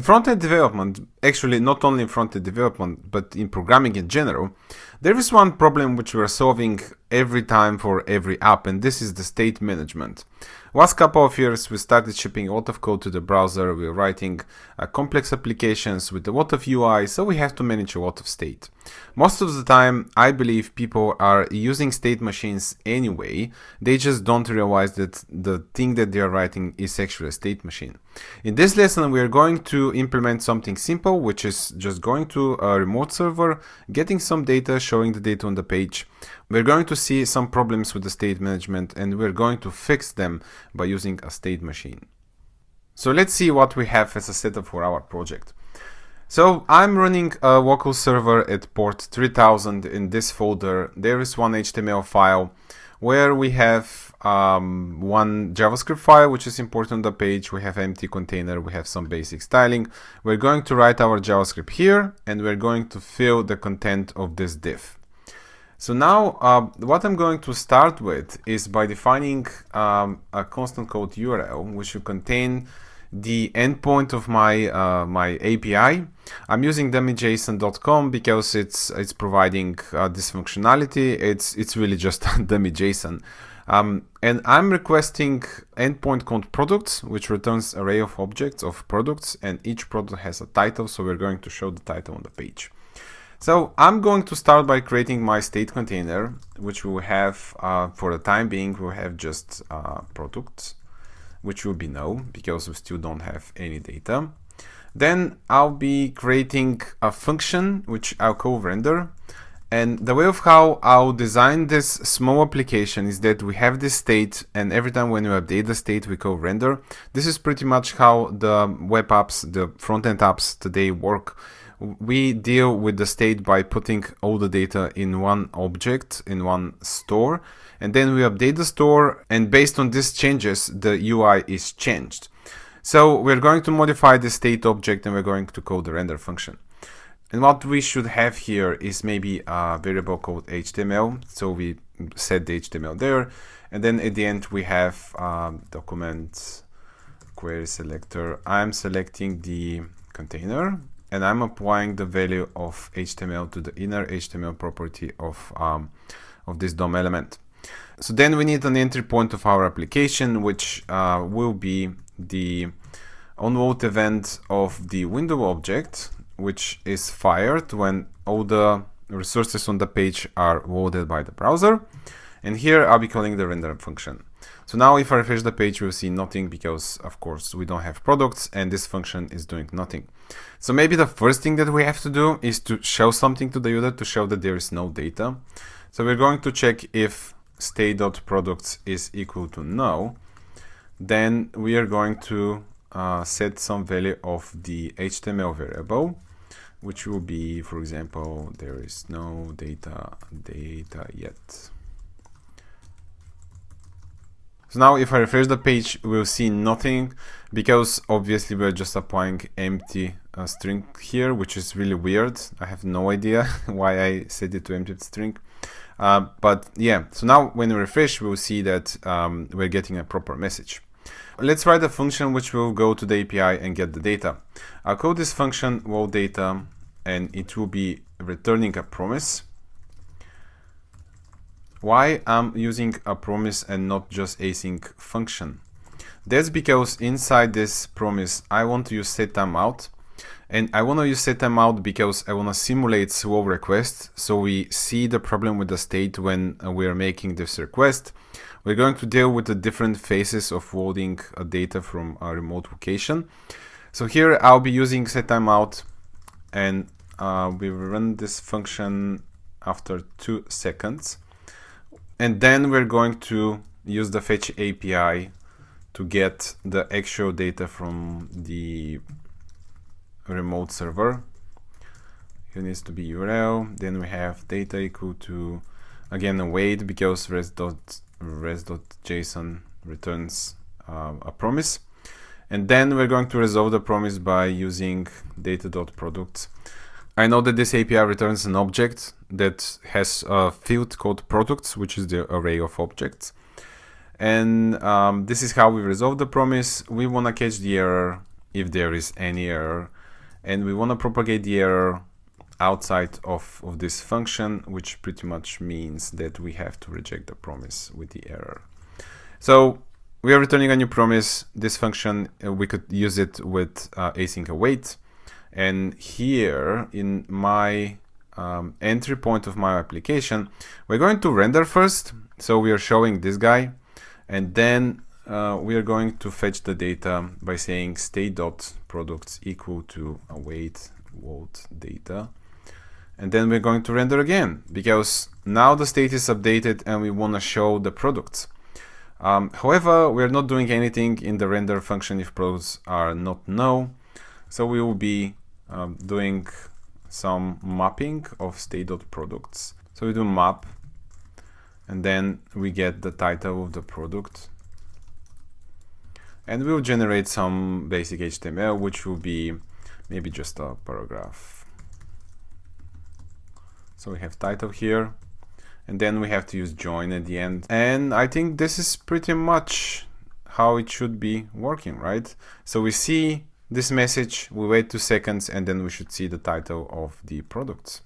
front-end development, actually not only in front-end development, but in programming in general, there is one problem which we're solving every time for every app, and this is the state management. Last couple of years, we started shipping a lot of code to the browser. We're writing complex applications with a lot of UI, so we have to manage a lot of state. Most of the time, I believe people are using state machines anyway. They just don't realize that the thing that they're writing is actually a state machine. In this lesson, we're going to implement something simple, which is just going to a remote server, getting some data, showing the data on the page. We're going to see some problems with the state management, and we're going to fix them by using a state machine. So let's see what we have as a setup for our project. So I'm running a local server at port 3000. In this folder, there is one HTML file where we have one JavaScript file, which is important on the page. We have empty container, we have some basic styling. We're going to write our JavaScript here, and we're going to fill the content of this div. So now what I'm going to start with is by defining a constant code URL, which will contain the endpoint of my API. I'm using dummyjson.com because it's providing this functionality. It's really just dummyjson. And I'm requesting endpoint called products, which returns array of objects of products, and each product has a title, so we're going to show the title on the page. So I'm going to start by creating my state container, which will have, for the time being, we'll have just products, which will be no, because we still don't have any data. Then I'll be creating a function, which I'll call render. And the way of how I'll design this small application is that we have this state, and every time when we update the state, we call render. This is pretty much how the web apps, the front-end apps today work. We deal with the state by putting all the data in one object, in one store, and then we update the store, and based on these changes, the UI is changed. So we're going to modify the state object, and we're going to call the render function. And what we should have here is maybe a variable called HTML. So we set the HTML there, and then at the end we have document query selector. I'm selecting the container, and I'm applying the value of HTML to the inner HTML property of this DOM element. So then we need an entry point of our application, which will be the onload event of the window object, which is fired when all the resources on the page are loaded by the browser. And here I'll be calling the render function. So now if I refresh the page, we'll see nothing because, of course, we don't have products and this function is doing nothing. So maybe the first thing that we have to do is to show something to the user to show that there is no data. So we're going to check if state.products is equal to no. Then we are going to set some value of the HTML variable, which will be, for example, there is no data yet. So now if I refresh the page, we'll see nothing because obviously we're just applying empty string here, which is really weird. I have no idea why I set it to empty string. But yeah, so now when we refresh, we'll see that we're getting a proper message. Let's write a function which will go to the API and get the data. I'll call this function load data, and it will be returning a promise. Why I'm using a promise and not just async function? That's because inside this promise, I want to use setTimeout. And I want to use setTimeout because I want to simulate slow requests. So we see the problem with the state when we are making this request. We're going to deal with the different phases of loading data from a remote location. So here I'll be using setTimeout, and we will run this function after 2 seconds. And then we're going to use the fetch API to get the actual data from the remote server. Here needs to be URL. Then we have data equal to, again, await because res.json returns a promise. And then we're going to resolve the promise by using data.products. I know that this API returns an object that has a field called products, which is the array of objects. And this is how we resolve the promise. We want to catch the error if there is any error. and we want to propagate the error outside of this function, which pretty much means that we have to reject the promise with the error. So we are returning a new promise. This function, we could use it with async await. And here in my entry point of my application, we're going to render first. So we are showing this guy, and then we are going to fetch the data by saying state.products equal to await vault data. And then we're going to render again, because now the state is updated and we want to show the products. However, we're not doing anything in the render function if products are not null. So we will be doing some mapping of state.products. So we do map, and then we get the title of the product. And we'll generate some basic HTML, which will be maybe just a paragraph. So we have title here, and then we have to use join at the end. And I think this is pretty much how it should be working, right? So we see this message, we wait 2 seconds, and then we should see the title of the products.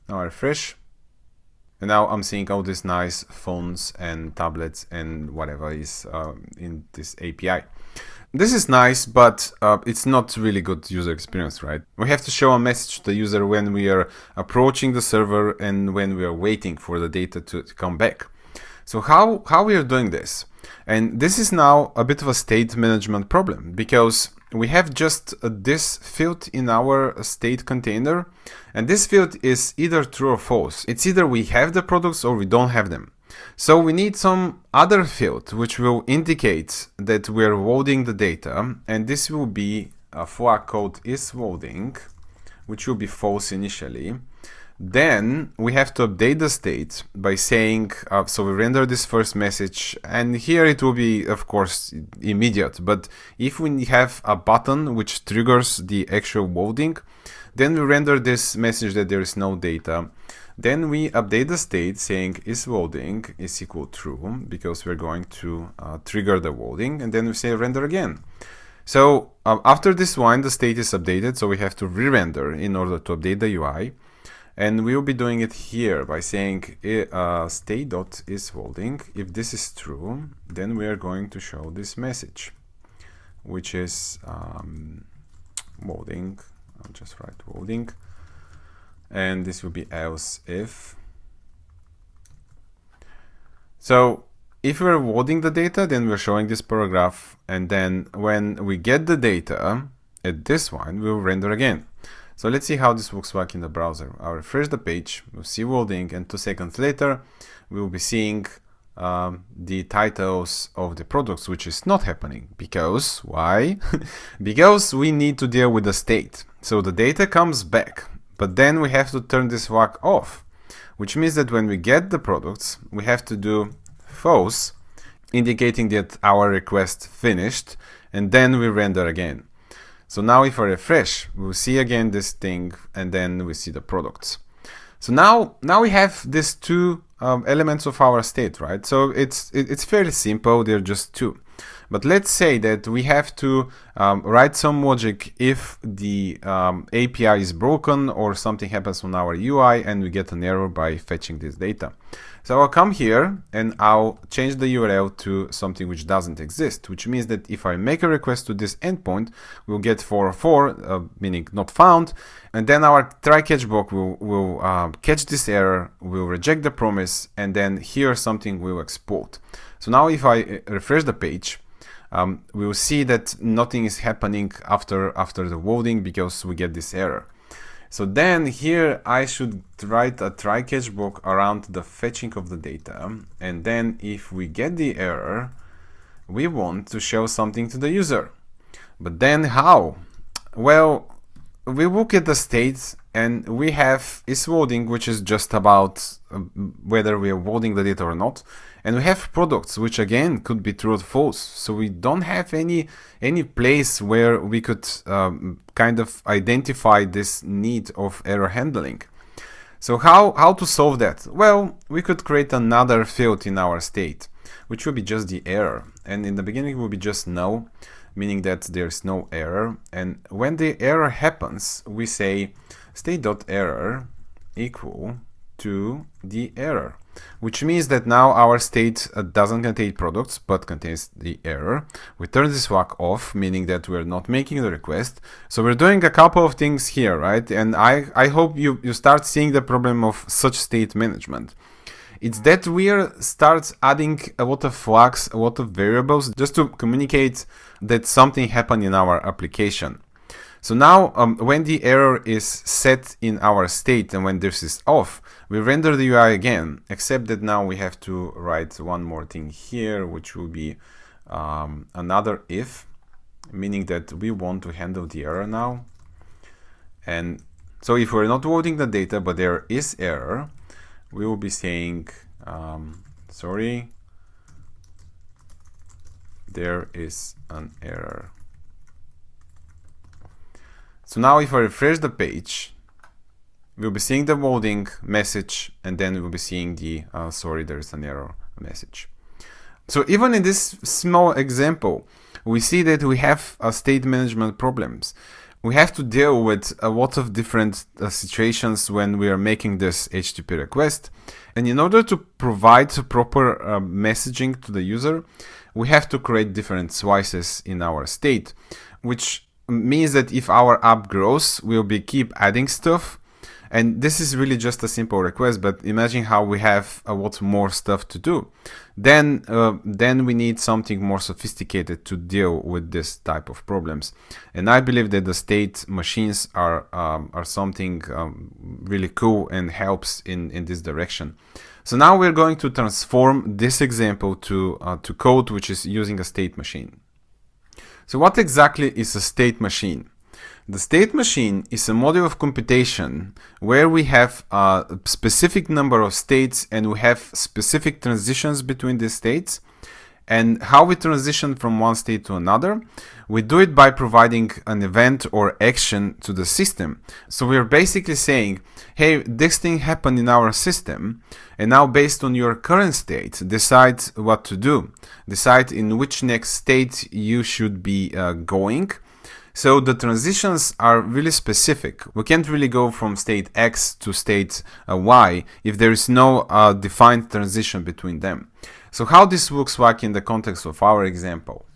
Now I refresh, and now I'm seeing all these nice phones and tablets and whatever is in this API. This is nice, but it's not really good user experience, right? We have to show a message to the user when we are approaching the server and when we are waiting for the data to come back. So how we are doing this? And this is now a bit of a state management problem, because we have just this field in our state container, and this field is either true or false. It's either we have the products or we don't have them. So we need some other field which will indicate that we're loading the data, and this will be for our code is loading, which will be false initially. Then we have to update the state by saying, so we render this first message, and here it will be, of course, immediate. But if we have a button which triggers the actual loading, then we render this message that there is no data. Then we update the state saying is loading is equal true, because we're going to trigger the loading, and then we say render again. So after this one, the state is updated, so we have to re-render in order to update the UI. And we will be doing it here by saying state.isLoading. If this is true, then we are going to show this message, which is loading. I'll just write loading. And this will be else if. So if we're loading the data, then we're showing this paragraph. And then when we get the data at this one, we'll render again. So let's see how this looks like in the browser. I'll refresh the page, we'll see loading, and 2 seconds later, we'll be seeing the titles of the products, which is not happening. Because, why? Because we need to deal with the state. So the data comes back, but then we have to turn this flag off, which means that when we get the products, we have to do false, indicating that our request finished, and then we render again. So now if I refresh, we'll see again this thing, and then we see the products. So now we have these two elements of our state, right? So it's fairly simple, they're just two. But let's say that we have to write some logic if the API is broken or something happens on our UI and we get an error by fetching this data. So I'll come here and I'll change the URL to something which doesn't exist, which means that if I make a request to this endpoint, we'll get 404, meaning not found, and then our try-catch block will catch this error, will reject the promise, and then here something will export. So now if I refresh the page, we will see that nothing is happening after the loading because we get this error. So then here I should write a try-catch block around the fetching of the data, and then if we get the error, we want to show something to the user. But then how? Well, we look at the state and we have is loading, which is just about whether we are loading the data or not. And we have products, which again could be true or false. So we don't have any place where we could kind of identify this need of error handling. So how to solve that? Well, we could create another field in our state. which will be just the error. And in the beginning it will be just no, meaning that there's no error. And when the error happens, we say state.error equal to the error, which means that now our state doesn't contain products but contains the error. We turn this flag off, meaning that we're not making the request. So we're doing a couple of things here, right? And I hope you start seeing the problem of such state management. It's that we start adding a lot of flags, a lot of variables, just to communicate that something happened in our application. So now when the error is set in our state and when this is off, we render the UI again, except that now we have to write one more thing here, which will be another if, meaning that we want to handle the error now. And so if we're not loading the data, but there is error, we will be saying, sorry, there is an error. So now if I refresh the page, we'll be seeing the loading message, and then we'll be seeing the sorry, there's an error message. So even in this small example, we see that we have state management problems. We have to deal with a lot of different situations when we are making this HTTP request. And in order to provide proper messaging to the user, we have to create different slices in our state, which means that if our app grows, we'll be keep adding stuff. And this is really just a simple request, but imagine how we have a lot more stuff to do. Then we need something more sophisticated to deal with this type of problems. And I believe that the state machines are something really cool and helps in this direction. So now we're going to transform this example to code which is using a state machine. So what exactly is a state machine? The state machine is a model of computation where we have a specific number of states and we have specific transitions between the states. And how we transition from one state to another, we do it by providing an event or action to the system. So we're basically saying, hey, this thing happened in our system, and now based on your current state, decide what to do. Decide in which next state you should be going. So the transitions are really specific. We can't really go from state X to state Y if there is no defined transition between them. So how this looks like in the context of our example?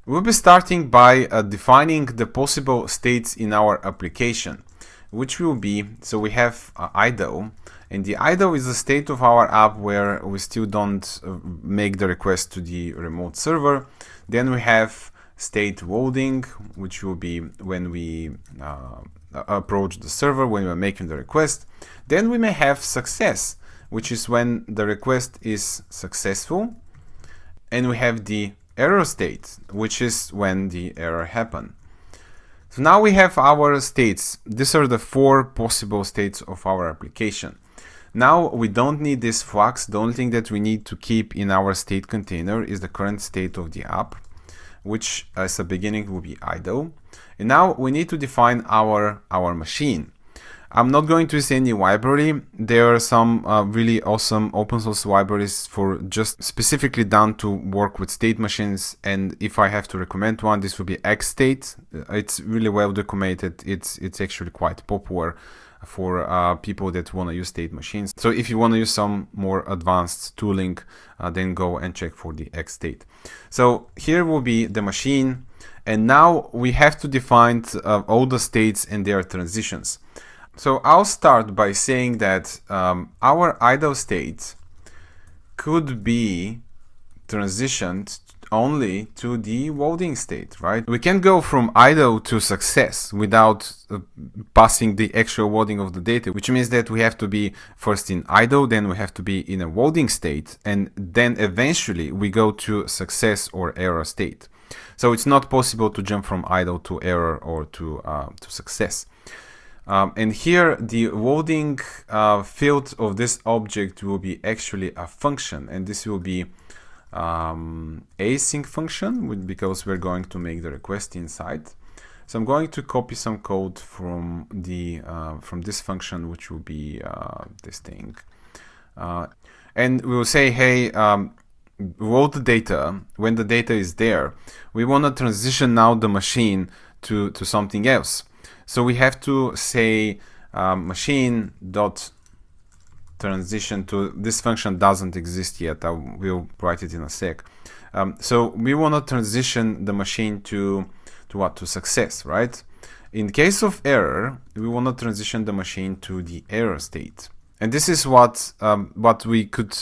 We'll be starting by defining the possible states in our application, which will be, so we have idle, and the idle is the state of our app where we still don't make the request to the remote server. Then we have state loading, which will be when we approach the server, when we're making the request. Then we may have success, which is when the request is successful. And we have the error state, which is when the error happened. So now we have our states. These are the 4 possible states of our application. Now we don't need these flags. The only thing that we need to keep in our state container is the current state of the app, which as a beginning will be idle. And now we need to define our machine. I'm not going to use any library. There are some really awesome open source libraries for just specifically done to work with state machines. And if I have to recommend one, this will be XState. It's really well documented. It's actually quite popular for people that want to use state machines. So if you want to use some more advanced tooling, then go and check for the XState. So here will be the machine. And now we have to define all the states and their transitions. So I'll start by saying that our idle state could be transitioned only to the loading state, right? We can go from idle to success without passing the actual loading of the data, which means that we have to be first in idle, then we have to be in a loading state, and then eventually we go to success or error state. So it's not possible to jump from idle to error or to success. And here the loading field of this object will be actually a function, and this will be async function because we're going to make the request inside. So I'm going to copy some code from the from this function, which will be this thing, and we will say, hey, load the data. When the data is there, we want to transition now the machine to something else. So we have to say machine dot transition to, this function doesn't exist yet. I will write it in a sec. So we want to transition the machine to what? To success, right? In case of error, we want to transition the machine to the error state. And this is what we could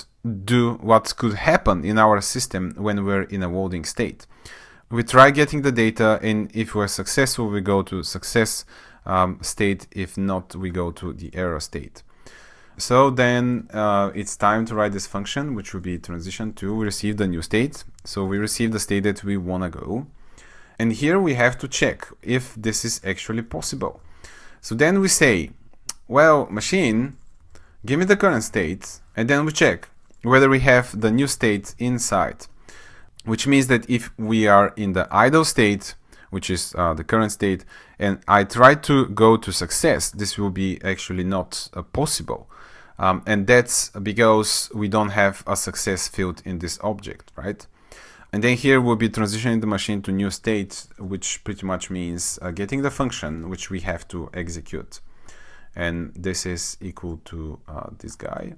do, what could happen in our system when we're in a loading state. We try getting the data, and if we're successful, we go to success state. If not, we go to the error state. So then it's time to write this function, which will be transition to. We receive the new state. So we receive the state that we want to go. And here we have to check if this is actually possible. So then we say, well, machine, give me the current state, and then we check whether we have the new state inside. Which means that if we are in the idle state, which is the current state, and I try to go to success, this will be actually not possible. And that's because we don't have a success field in this object, right? And then here we'll be transitioning the machine to new state, which pretty much means getting the function which we have to execute. And this is equal to this guy.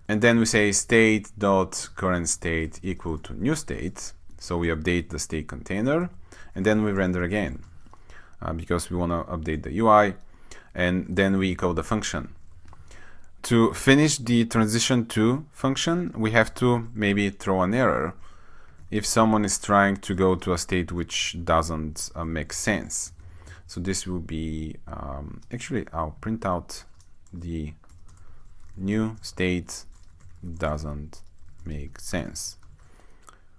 And then we say state dot current state equal to new state. So we update the state container, and then we render again because we want to update the UI, and then we call the function. To finish the transition to function, we have to maybe throw an error if someone is trying to go to a state which doesn't make sense. So this will be, actually I'll print out the new state doesn't make sense.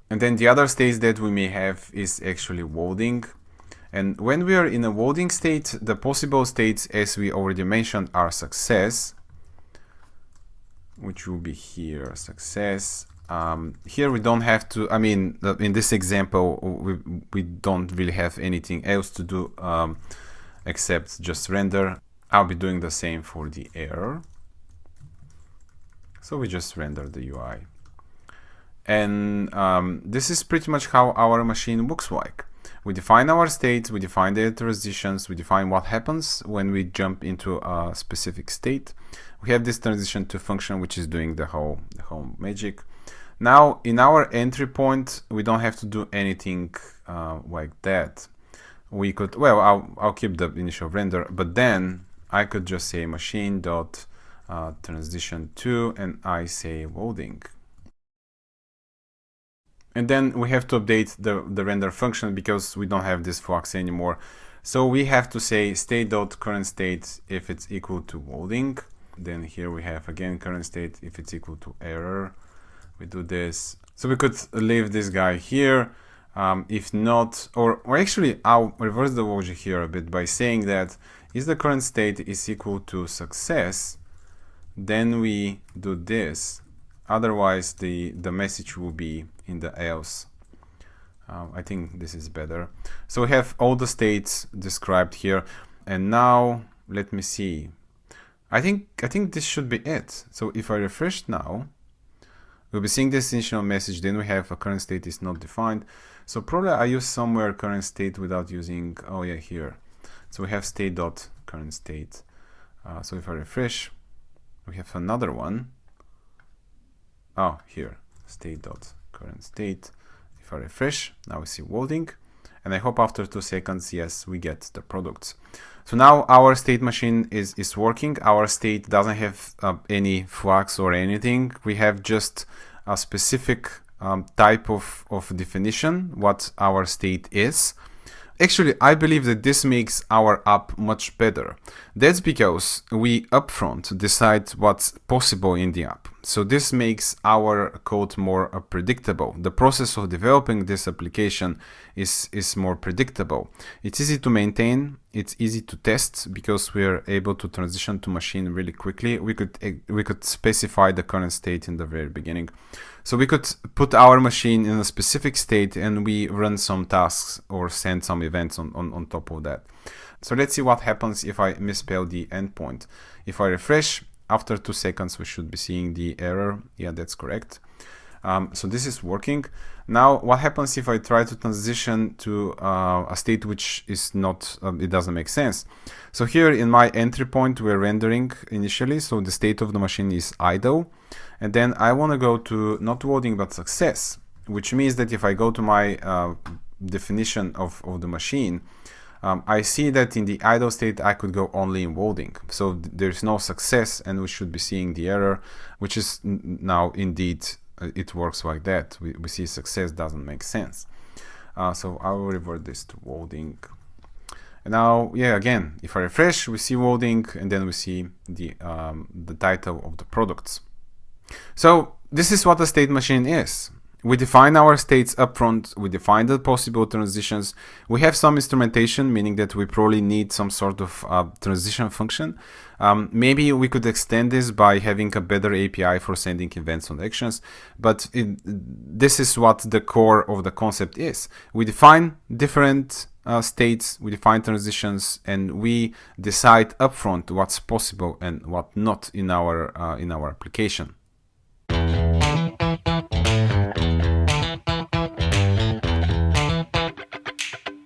And then the other states that we may have is actually loading. And when we are in a loading state, the possible states, as we already mentioned, are success, which will be here, success. Here we don't have to, I mean, in this example, we don't really have anything else to do except just render. I'll be doing the same for the error. So we just render the UI. And this is pretty much how our machine looks like. We define our states, we define the transitions, we define what happens when we jump into a specific state. We have this transition to function, which is doing the whole magic. Now, in our entry point, we don't have to do anything like that. We could, well, I'll keep the initial render, but then I could just say machine dot transition to, and I say loading. And then we have to update the render function because we don't have this flux anymore. So we have to say state.current state if it's equal to loading. Then here we have again current state if it's equal to error. We do this. So we could leave this guy here. If not, or actually I'll reverse the logic here a bit by saying that if the current state is equal to success, then we do this. Otherwise the message will be in the else. I think this is better. So we have all the states described here, and now let me see. I think this should be it. So if I refresh now, we'll be seeing this initial message. Then we have a current state is not defined. So probably I use somewhere current state without using, oh yeah, here. So we have state.current state. So if I refresh, we have another one. Oh, here, state.current state. If I refresh, now we see loading, and I hope after 2 seconds, yes, we get the products. So now our state machine is working. Our state doesn't have any flux or anything. We have just a specific type of definition, what our state is. Actually, I believe that this makes our app much better. That's because we upfront decide what's possible in the app. So this makes our code more predictable. The process of developing this application is more predictable. It's easy to maintain, it's easy to test because we're able to transition to machine really quickly. We could specify the current state in the very beginning. So we could put our machine in a specific state and we run some tasks or send some events on top of that. So let's see what happens if I misspell the endpoint. If I refresh, after 2 seconds, we should be seeing the error. Yeah, that's correct. So this is working. Now, what happens if I try to transition to a state which is not, it doesn't make sense. So here in my entry point, we're rendering initially. So the state of the machine is idle. And then I want to go to not loading, but success, which means that if I go to my definition of the machine, I see that in the idle state, I could go only in loading. So there's no success, and we should be seeing the error, which is now indeed, it works like that. We see success doesn't make sense. So I will revert this to loading. And now, yeah, again, if I refresh, we see loading, and then we see the title of the products. So this is what a state machine is. We define our states upfront, we define the possible transitions, we have some instrumentation, meaning that we probably need some sort of transition function. Maybe we could extend this by having a better API for sending events on actions, but this is what the core of the concept is. We define different states, we define transitions, and we decide upfront what's possible and what not in our application.